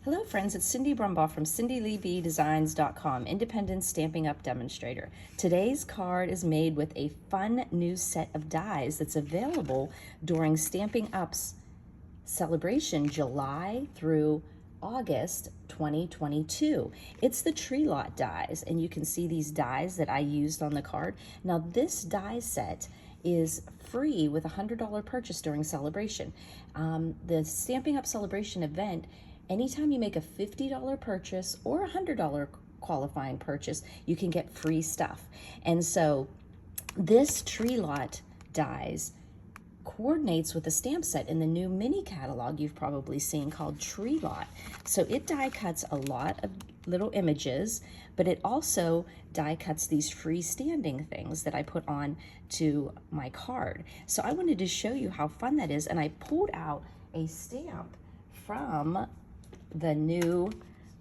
Hello friends, it's Cindy Brumbaugh from CindyLeeBDesigns.com, independent Stampin' Up demonstrator. Today's card is made with a fun new set of dies that's available during Stampin' Up's celebration July through August 2022. It's the tree lot dies, and you can see these dies that I used on the card. Now this die set is free with a $100 purchase during celebration. The Stampin' Up celebration event, anytime you make a $50 purchase or a $100 qualifying purchase, you can get free stuff. And so this tree lot dies coordinates with a stamp set in the new mini catalog you've probably seen called Tree Lot. So it die cuts a lot of little images, but it also die cuts these freestanding things that I put on to my card. So I wanted to show you how fun that is, and I pulled out a stamp from the new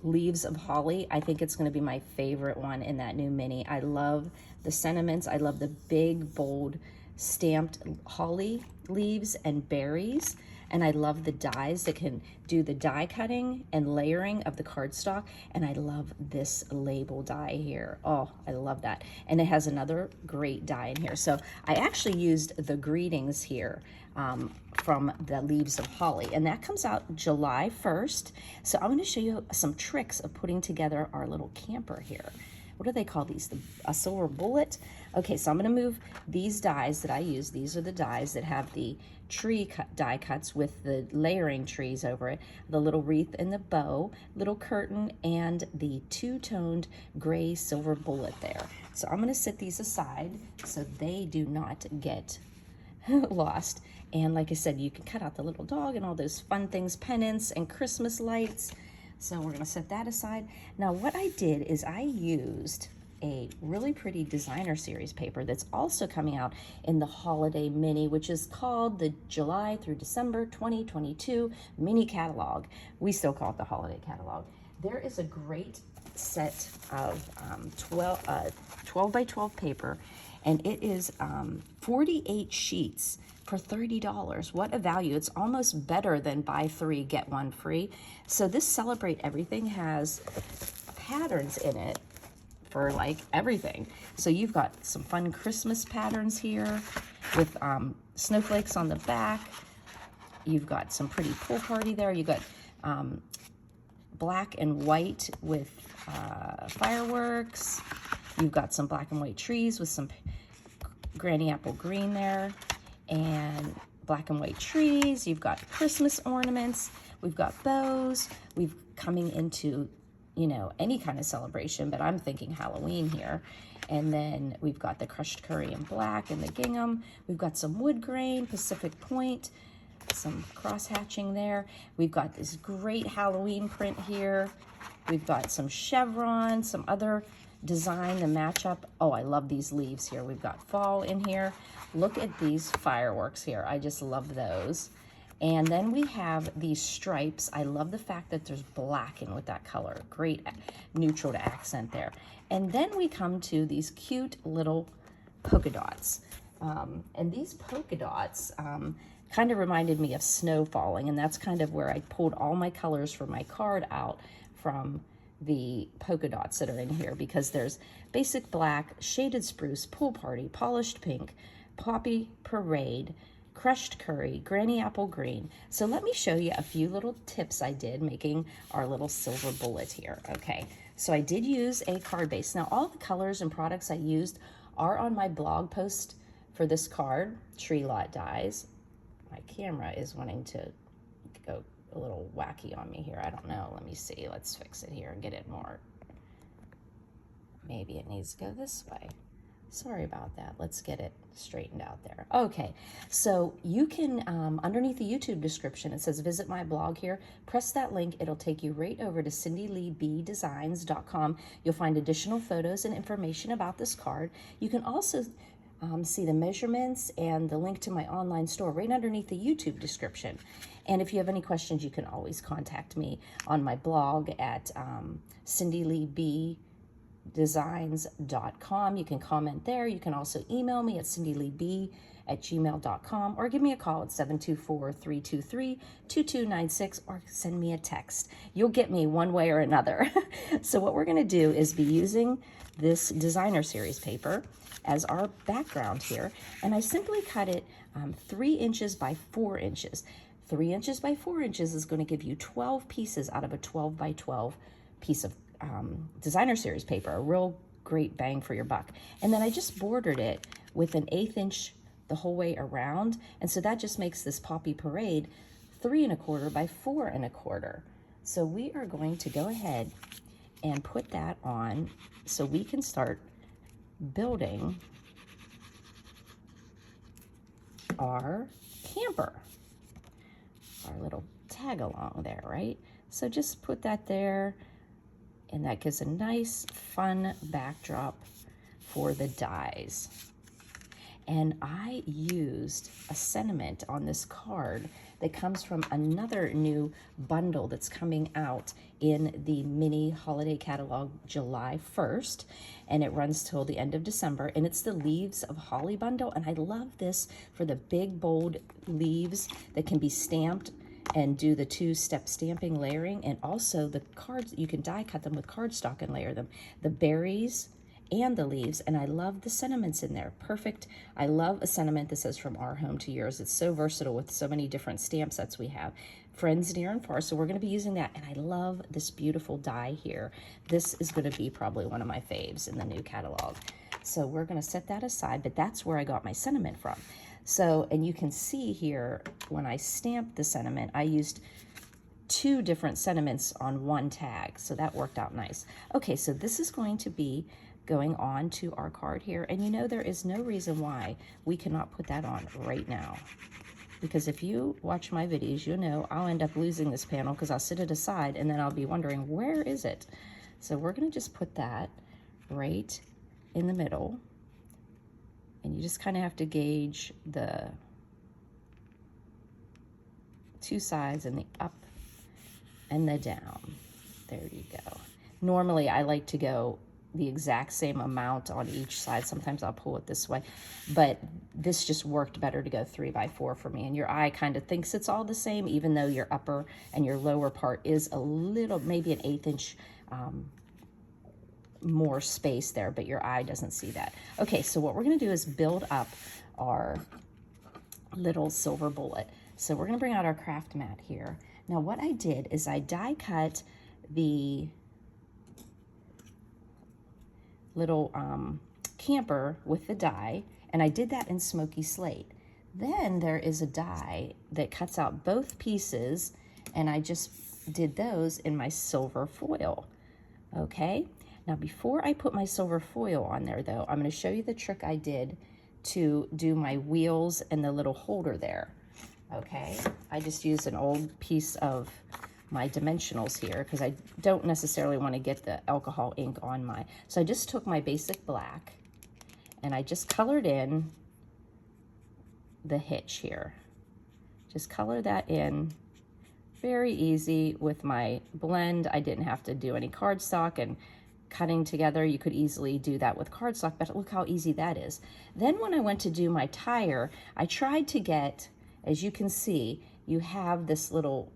Leaves of Holly. I think it's going to be my favorite one in that new mini. I love the sentiments. I love the big, bold, stamped holly leaves and berries, and I love the dies that can do the die cutting and layering of the cardstock, and I love this label die here. Oh, I love that. And it has another great die in here. So I actually used the greetings here from the Leaves of Holly, and that comes out July 1st. So I'm going to show you some tricks of putting together our little camper here. What do they call these? A silver bullet? Okay, so I'm going to move these dies that I use. These are the dies that have the tree die cuts with the layering trees over it, the little wreath and the bow, little curtain, and the two-toned gray silver bullet there. So I'm going to set these aside so they do not get lost. And like I said, you can cut out the little dog and all those fun things, pennants and Christmas lights. So we're going to set that aside. Now what I did is I used a really pretty designer series paper that's also coming out in the holiday mini, which is called the July through December 2022 mini catalog. We still call it the holiday catalog. There is a great set of 12 by 12 paper, and it is 48 sheets for $30. What a value. It's almost better than buy 3, get 1 free. So this Celebrate Everything has patterns in it for like everything. So you've got some fun Christmas patterns here with snowflakes on the back. You've got some pretty pool party there. You've got black and white with fireworks. You've got some black and white trees with some granny apple green there, and black and white trees. You've got Christmas ornaments. We've got bows. We've coming into, you know, any kind of celebration, but I'm thinking Halloween here. And then we've got the crushed curry in black and the gingham. We've got some wood grain, Pacific Point, some cross hatching there. We've got this great Halloween print here. We've got some chevron, some other design to match up. Oh, I love these leaves here. We've got fall in here. Look at these fireworks here. I just love those. And then we have these stripes. I love the fact that there's black in with that color. Great neutral to accent there. And then we come to these cute little polka dots. And these polka dots kind of reminded me of snow falling, and that's kind of where I pulled all my colors for my card out from the polka dots that are in here, because there's basic black, shaded spruce, pool party, polished pink, poppy parade, crushed curry, granny apple green. So let me show you a few little tips I did making our little silver bullet here. Okay, so I did use a card base. Now all the colors and products I used are on my blog post for this card, Tree Lot Dies. My camera is wanting to go a little wacky on me here. I don't know. Let me see. Let's fix it here and get it more. Maybe it needs to go this way. Sorry about that. Let's get it straightened out there. Okay, so you can, underneath the YouTube description, it says visit my blog here. Press that link. It'll take you right over to CindyLeeBDesigns.com. You'll find additional photos and information about this card. You can also see the measurements and the link to my online store right underneath the YouTube description. And if you have any questions, you can always contact me on my blog at CindyLeeBDesigns.com. You can comment there. You can also email me at CindyLeeB @gmail.com, or give me a call at 724-323-2296, or send me a text. You'll get me one way or another. So what we're going to do is be using this designer series paper as our background here, and I simply cut it 3 inches by 4 inches. 3 inches by 4 inches is going to give you 12 pieces out of a 12 by 12 piece of designer series paper, a real great bang for your buck. And then I just bordered it with an 1/8 inch the whole way around, and so that just makes this Poppy Parade 3 1/4 by 4 1/4. So we are going to go ahead and put that on so we can start building our camper, our little tag along there, right? So just put that there, and that gives a nice fun backdrop for the dies. And I used a sentiment on this card that comes from another new bundle that's coming out in the mini holiday catalog July 1st, and it runs till the end of December, and it's the Leaves of Holly bundle. And I love this for the big bold leaves that can be stamped and do the 2-step stamping layering, and also the cards, you can die cut them with cardstock and layer them, the berries and the leaves. And I love the sentiments in there. Perfect. I love a sentiment that says from our home to yours. It's so versatile with so many different stamp sets we have, friends near and far. So we're going to be using that, and I love this beautiful die here. This is going to be probably one of my faves in the new catalog. So we're going to set that aside, but that's where I got my sentiment from. So, and you can see here when I stamped the sentiment, I used 2 different sentiments on one tag, so that worked out nice. Okay, so this is going to be going on to our card here, and you know there is no reason why we cannot put that on right now, because if you watch my videos, you know I'll end up losing this panel because I'll set it aside and then I'll be wondering, where is it? So we're going to just put that right in the middle, and you just kind of have to gauge the 2 sides and the up and the down. There you go. Normally I like to go the exact same amount on each side. Sometimes I'll pull it this way, but this just worked better to go 3 by 4 for me. And your eye kind of thinks it's all the same, even though your upper and your lower part is a little, maybe an 1/8 inch more space there, but your eye doesn't see that. Okay, so what we're going to do is build up our little silver bullet. So we're going to bring out our craft mat here. Now what I did is I die cut the little camper with the die, and I did that in smoky slate. Then there is a die that cuts out both pieces, and I just did those in my silver foil. Okay, now before I put my silver foil on there though, I'm going to show you the trick I did to do my wheels and the little holder there. Okay, I just used an old piece of my dimensionals here because I don't necessarily want to get the alcohol ink on my, so I just took my basic black and I just colored in the hitch here. Just color that in. Very easy with my blend. I didn't have to do any cardstock and cutting together. You could easily do that with cardstock, but look how easy that is. Then when I went to do my tire, I tried to get, as you can see, you have this little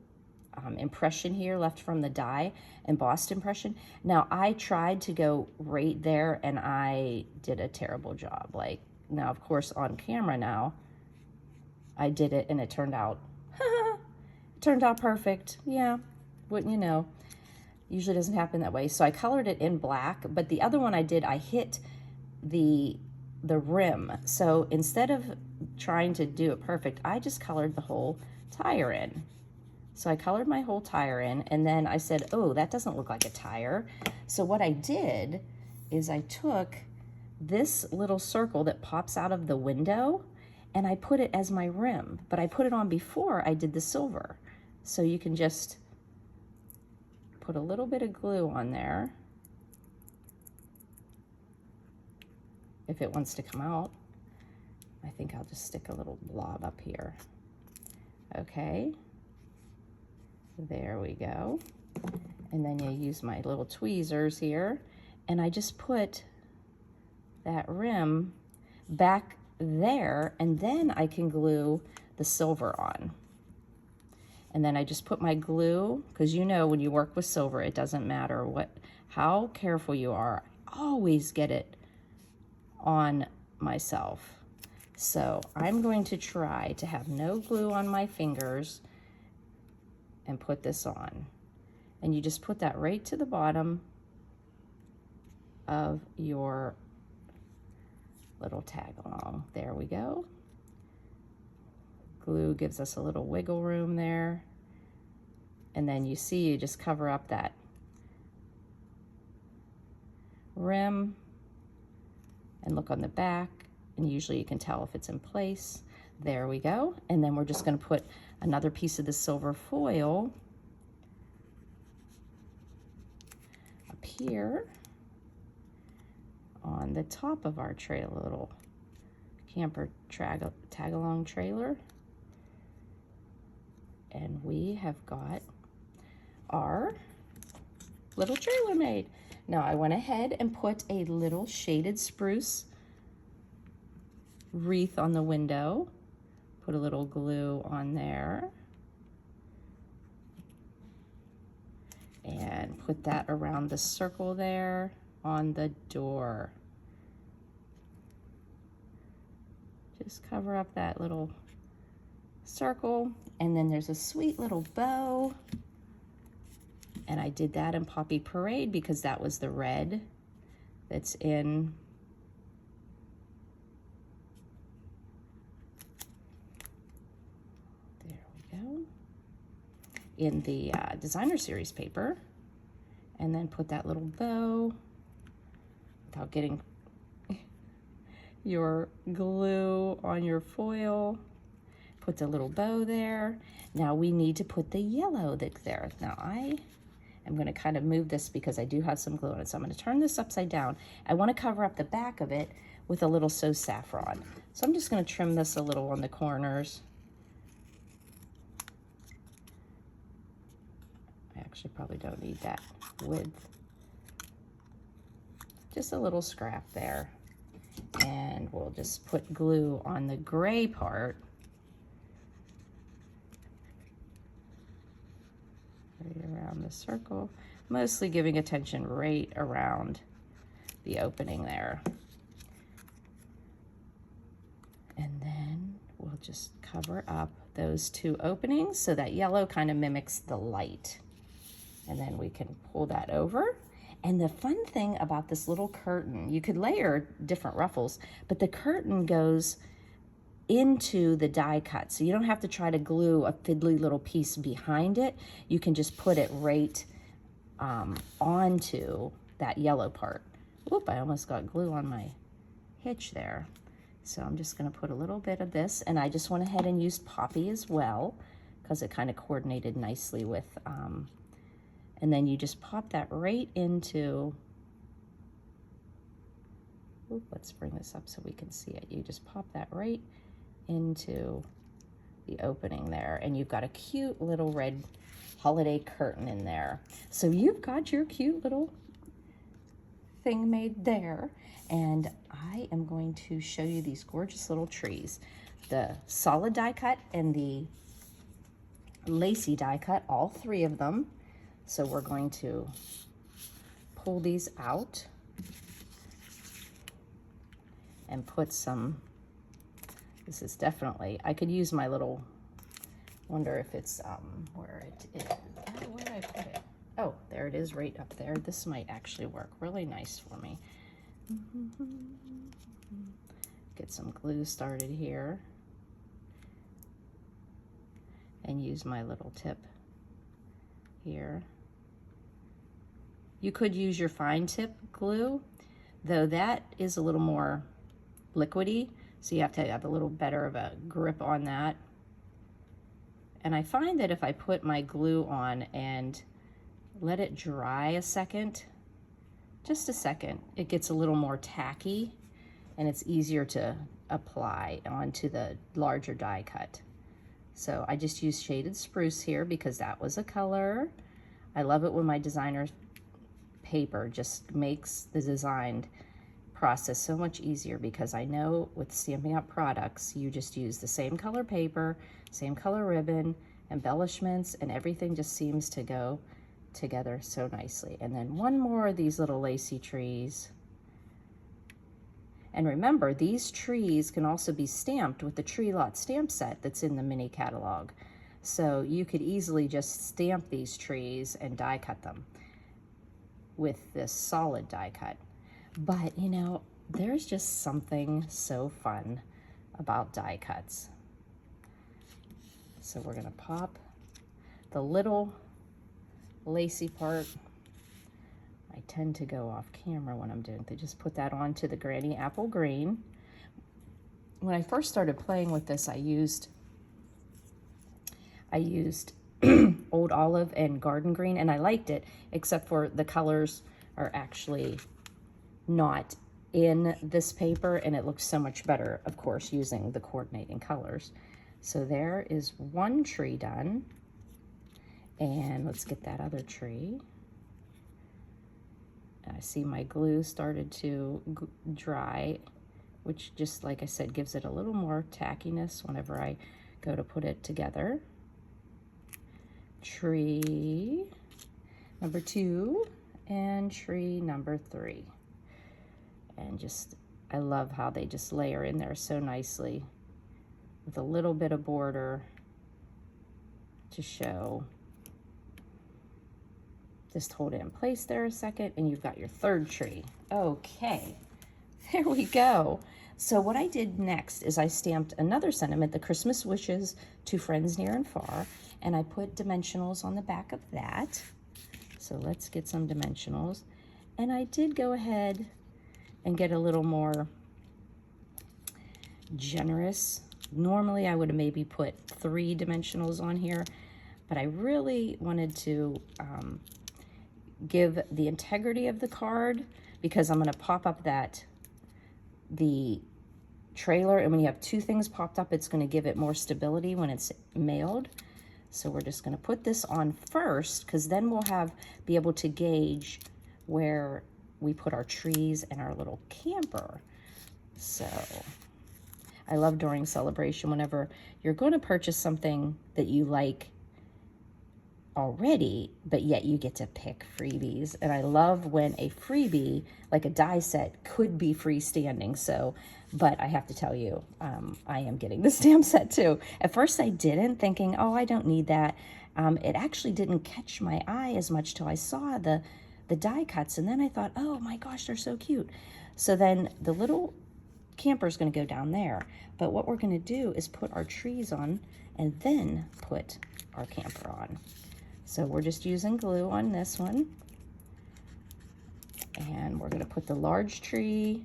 impression here left from the die, embossed impression. Now I tried to go right there and I did a terrible job. Like, now of course on camera now I did it and it turned out perfect. Yeah, wouldn't you know, usually doesn't happen that way. So I colored it in black, but the other one I did, I hit the rim. So instead of trying to do it perfect, I just colored the whole tire in. So I colored my whole tire in, and then I said, oh, that doesn't look like a tire. So what I did is I took this little circle that pops out of the window and I put it as my rim, but I put it on before I did the silver. So you can just put a little bit of glue on there if it wants to come out. I think I'll just stick a little blob up here. Okay. There we go. And then you use my little tweezers here, and I just put that rim back there, and then I can glue the silver on. And then I just put my glue, because you know when you work with silver, it doesn't matter how careful you are. I always get it on myself. So I'm going to try to have no glue on my fingers and put this on. And you just put that right to the bottom of your little tag along. There we go. Glue gives us a little wiggle room there. And then you see, you just cover up that rim and look on the back, and usually you can tell if it's in place. There we go. And then we're just going to put another piece of the silver foil up here on the top of our trailer, little camper tag-along trailer. And we have got our little trailer made. Now I went ahead and put a little shaded spruce wreath on the window. Put a little glue on there. And put that around the circle there on the door. Just cover up that little circle, and then there's a sweet little bow, and I did that in Poppy Parade because that was the red that's in in the designer series paper, and then put that little bow without getting your glue on your foil. Put the little bow there. Now we need to put the yellow that's there. Now I am going to kind of move this because I do have some glue on it. So I'm going to turn this upside down. I want to cover up the back of it with a little So Saffron. So I'm just going to trim this a little on the corners. I actually probably don't need that width. Just a little scrap there. And we'll just put glue on the gray part. Right around the circle, mostly giving attention right around the opening there. And then we'll just cover up those two openings so that yellow kind of mimics the light. And then we can pull that over. And the fun thing about this little curtain, you could layer different ruffles, but the curtain goes into the die cut. So you don't have to try to glue a fiddly little piece behind it. You can just put it right onto that yellow part. Oop, I almost got glue on my hitch there. So I'm just gonna put a little bit of this, and I just went ahead and used Poppy as well because it kind of coordinated nicely with, and then you just pop that right into, oop, let's bring this up so we can see it. You just pop that right into the opening there, and you've got a cute little red holiday curtain in there. So you've got your cute little thing made there, and I am going to show you these gorgeous little trees. The solid die cut and the lacy die cut, all three of them. So we're going to pull these out and put some, this is definitely, I could use my little, wonder if it's, where it is, oh, where did I put it? Oh, there it is right up there. This might actually work really nice for me. Get some glue started here and use my little tip here. You could use your fine tip glue, though that is a little more liquidy, so you have to have a little better of a grip on that. And I find that if I put my glue on and let it dry a second, just a second, it gets a little more tacky and it's easier to apply onto the larger die cut. So I just used shaded spruce here because that was a color. I love it when my designer paper just makes the design process so much easier, because I know with Stampin' Up products, you just use the same color paper, same color ribbon, embellishments, and everything just seems to go together so nicely. And then one more of these little lacy trees. And remember, these trees can also be stamped with the Tree Lot stamp set that's in the mini catalog. So you could easily just stamp these trees and die cut them with this solid die cut. But you know, there's just something so fun about die cuts. So we're gonna pop the little lacy part. I tend to go off camera when I'm doing it. Just put that onto the Granny Apple Green. When I first started playing with this, I used Old Olive and Garden Green, and I liked it, except for the colors are actually not in this paper, and it looks so much better, of course, using the coordinating colors. So there is one tree done, and let's get that other tree. I see my glue started to dry, which, just like I said, gives it a little more tackiness whenever I go to put it together. Tree number 2 and tree number 3. And just, I love how they just layer in there so nicely with a little bit of border to show. Just hold it in place there a second, and you've got your third tree. Okay, there we go. So what I did next is I stamped another sentiment, the Christmas wishes to friends near and far, and I put dimensionals on the back of that. So let's get some dimensionals. And I did go ahead and get a little more generous. Normally I would have maybe put 3 dimensionals on here, but I really wanted to give the integrity of the card, because I'm going to pop up the trailer, and when you have 2 things popped up, it's going to give it more stability when it's mailed. So we're just going to put this on first, because then we'll be able to gauge where we put our trees and our little camper. So I love during celebration, whenever you're going to purchase something that you like already, but yet you get to pick freebies. And I love when a freebie, like a die set, could be freestanding. So, but I have to tell you, I am getting the stamp set too. At first I didn't, thinking, oh, I don't need that. It actually didn't catch my eye as much till I saw the die cuts, and then I thought, oh my gosh, they're so cute. So then the little camper is going to go down there, but what we're going to do is put our trees on and then put our camper on. So we're just using glue on this one, and we're going to put the large tree.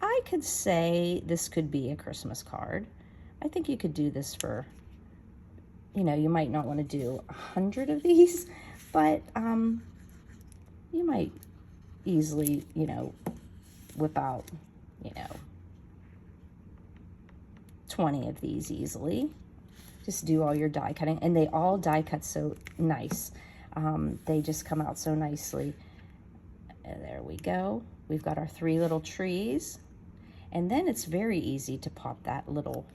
I could say this could be a Christmas card. I think you could do this for, you know, you might not want to do 100 of these, but you might easily, you know, whip out, you know, 20 of these easily. Just do all your die cutting, and they all die cut so nice. They just come out so nicely. And there we go. We've got our 3 little trees, and then it's very easy to pop that little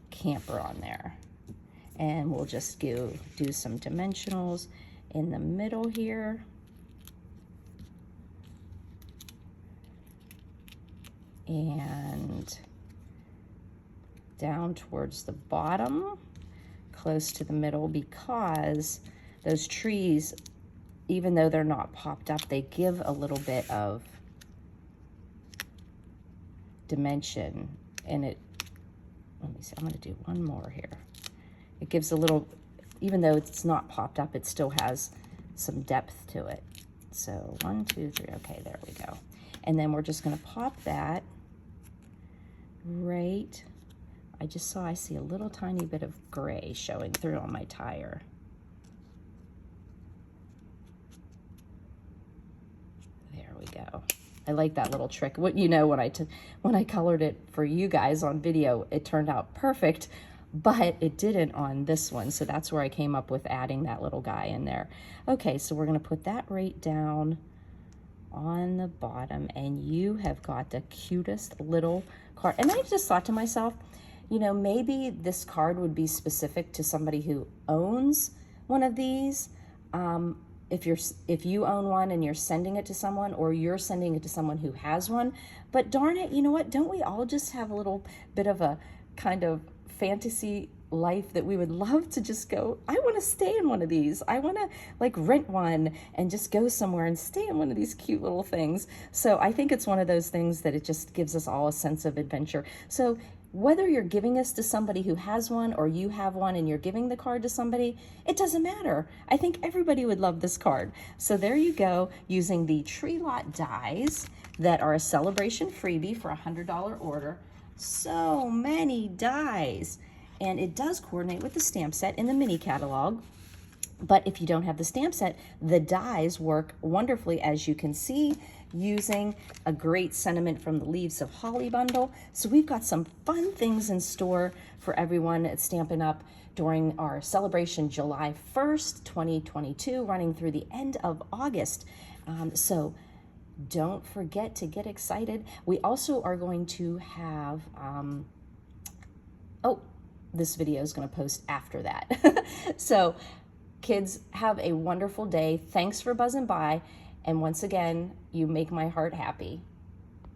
camper on there. And we'll just do some dimensionals in the middle here. And down towards the bottom, close to the middle, because those trees, even though they're not popped up, they give a little bit of dimension. And it, let me see, I'm going to do one more here. It gives a little, even though it's not popped up, it still has some depth to it. So 1, 2, 3, okay, there we go. And then we're just going to pop that right, I see a little tiny bit of gray showing through on my tire. There we go. I like that little trick. What, you know, when I colored it for you guys on video, it turned out perfect, but it didn't on this one. So that's where I came up with adding that little guy in there. Okay, so we're going to put that right down on the bottom, and you have got the cutest little card. And I just thought to myself, you know, maybe this card would be specific to somebody who owns one of these. If you own one and you're sending it to someone, or you're sending it to someone who has one. But darn it, you know what? Don't we all just have a little bit of a kind of fantasy life that we would love to just go, I want to stay in one of these. I want to like rent one and just go somewhere and stay in one of these cute little things. So I think it's one of those things that it just gives us all a sense of adventure. So whether you're giving this to somebody who has one, or you have one and you're giving the card to somebody, it doesn't matter. I think everybody would love this card. So there you go, using the Tree Lot dies that are a celebration freebie for a $100 order. So many dies. And it does coordinate with the stamp set in the mini catalog. But if you don't have the stamp set, the dies work wonderfully, as you can see, using a great sentiment from the Leaves of Holly bundle. So we've got some fun things in store for everyone at Stampin' Up! During our celebration July 1st, 2022, running through the end of August. So don't forget to get excited. We also are going to have, this video is going to post after that. So kids, have a wonderful day. Thanks for buzzing by. And once again, you make my heart happy.